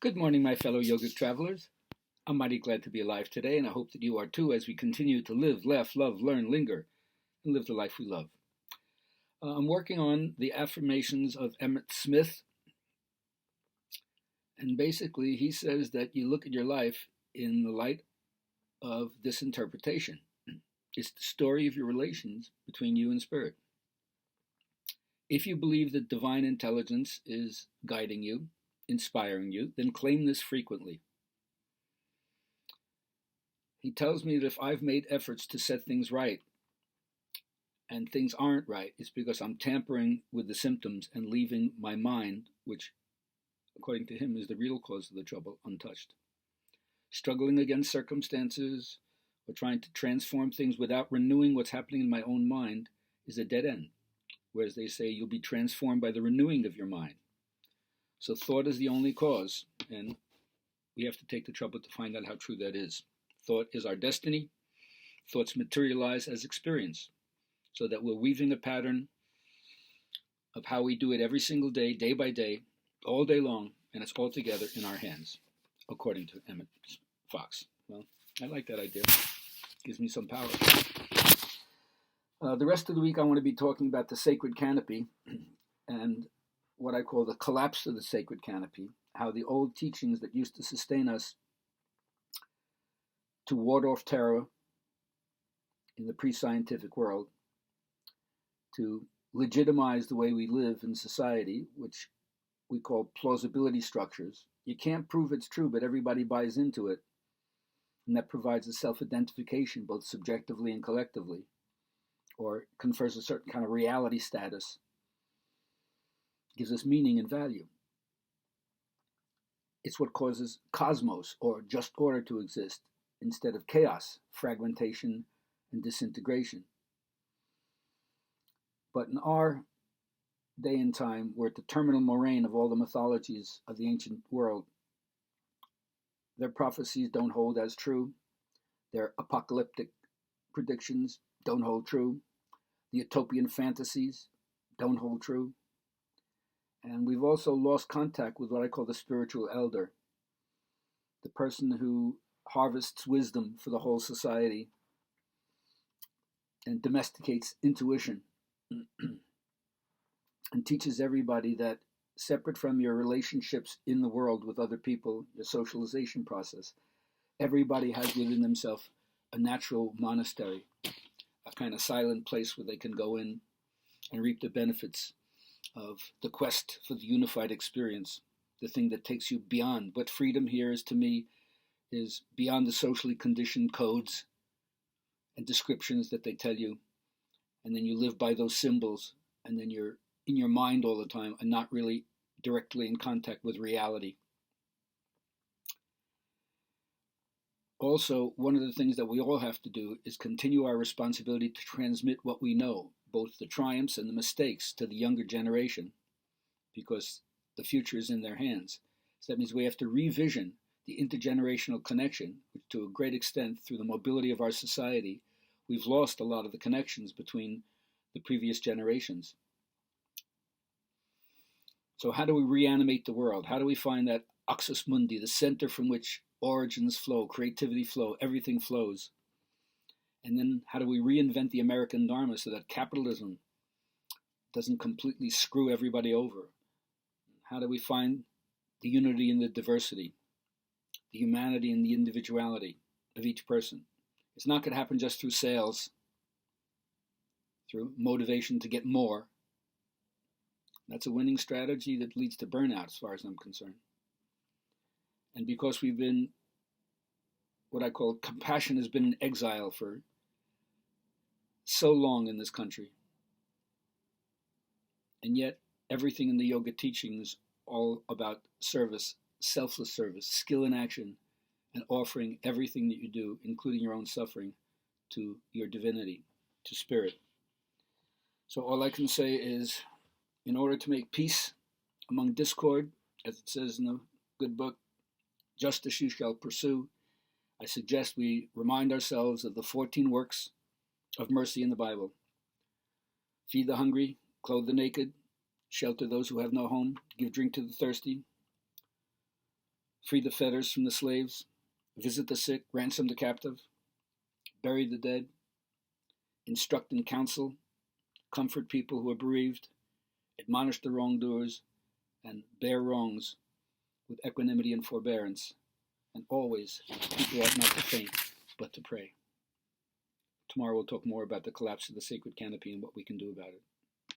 Good morning, my fellow yogic travelers. I'm mighty glad to be alive today, and I hope that you are too as we continue to live, laugh, love, learn, linger, and live the life we love. I'm working on the affirmations of Emmett Smith, and basically he says that you look at your life in the light of this interpretation. It's the story of your relations between you and spirit. If you believe that divine intelligence is guiding you, inspiring you, then claim this frequently. He tells me that if I've made efforts to set things right and things aren't right, it's because I'm tampering with the symptoms and leaving my mind, which, according to him, is the real cause of the trouble, untouched. Struggling against circumstances or trying to transform things without renewing what's happening in my own mind is a dead end. Whereas they say you'll be transformed by the renewing of your mind. So thought is the only cause, and we have to take the trouble to find out how true that is. Thought is our destiny. Thoughts materialize as experience, so that we're weaving a pattern of how we do it every single day, day by day, all day long, and it's all together in our hands, according to Emmett Fox. Well, I like that idea. Gives me some power. The rest of the week I want to be talking about the sacred canopy and what I call the collapse of the sacred canopy, how the old teachings that used to sustain us to ward off terror in the pre-scientific world, to legitimize the way we live in society, which we call plausibility structures. You can't prove it's true, but everybody buys into it, and that provides a self-identification both subjectively and collectively, or confers a certain kind of reality status, gives us meaning and value. It's what causes cosmos, or just order, to exist, instead of chaos, fragmentation, and disintegration. But in our day and time, we're at the terminal moraine of all the mythologies of the ancient world. Their prophecies don't hold as true. Their apocalyptic predictions don't hold true. The utopian fantasies don't hold true. And we've also lost contact with what I call the spiritual elder, the person who harvests wisdom for the whole society and domesticates intuition and teaches everybody that separate from your relationships in the world with other people, your socialization process, everybody has within themselves a natural monastery, a kind of silent place where they can go in and reap the benefits of the quest for the unified experience, the thing that takes you beyond. What freedom here is, to me, is beyond the socially conditioned codes and descriptions that they tell you, and then you live by those symbols, and then you're in your mind all the time and not really directly in contact with reality. Also, one of the things that we all have to do is continue our responsibility to transmit what we know, both the triumphs and the mistakes, to the younger generation, because the future is in their hands. So that means we have to revision the intergenerational connection, which to a great extent, through the mobility of our society, we've lost a lot of the connections between the previous generations. So how do we reanimate the world? How do we find that axis mundi, the center from which origins flow, creativity flow, everything flows? And then how do we reinvent the American Dharma so that capitalism doesn't completely screw everybody over? How do we find the unity in the diversity, the humanity and the individuality of each person? It's not going to happen just through sales, through motivation to get more. That's a winning strategy that leads to burnout, as far as I'm concerned. And because we've been, what I call compassion has been in exile for so long in this country. And yet everything in the yoga teaching is all about service, selfless service, skill in action, and offering everything that you do, including your own suffering, to your divinity, to spirit. So all I can say is, in order to make peace among discord, as it says in the good book, justice you shall pursue, I suggest we remind ourselves of the 14 works of mercy in the Bible. Feed the hungry, clothe the naked, shelter those who have no home, give drink to the thirsty, free the fetters from the slaves, visit the sick, ransom the captive, bury the dead, instruct and counsel, comfort people who are bereaved, admonish the wrongdoers, and bear wrongs with equanimity and forbearance, and always people ought not to faint, but to pray. Tomorrow we'll talk more about the collapse of the sacred canopy and what we can do about it.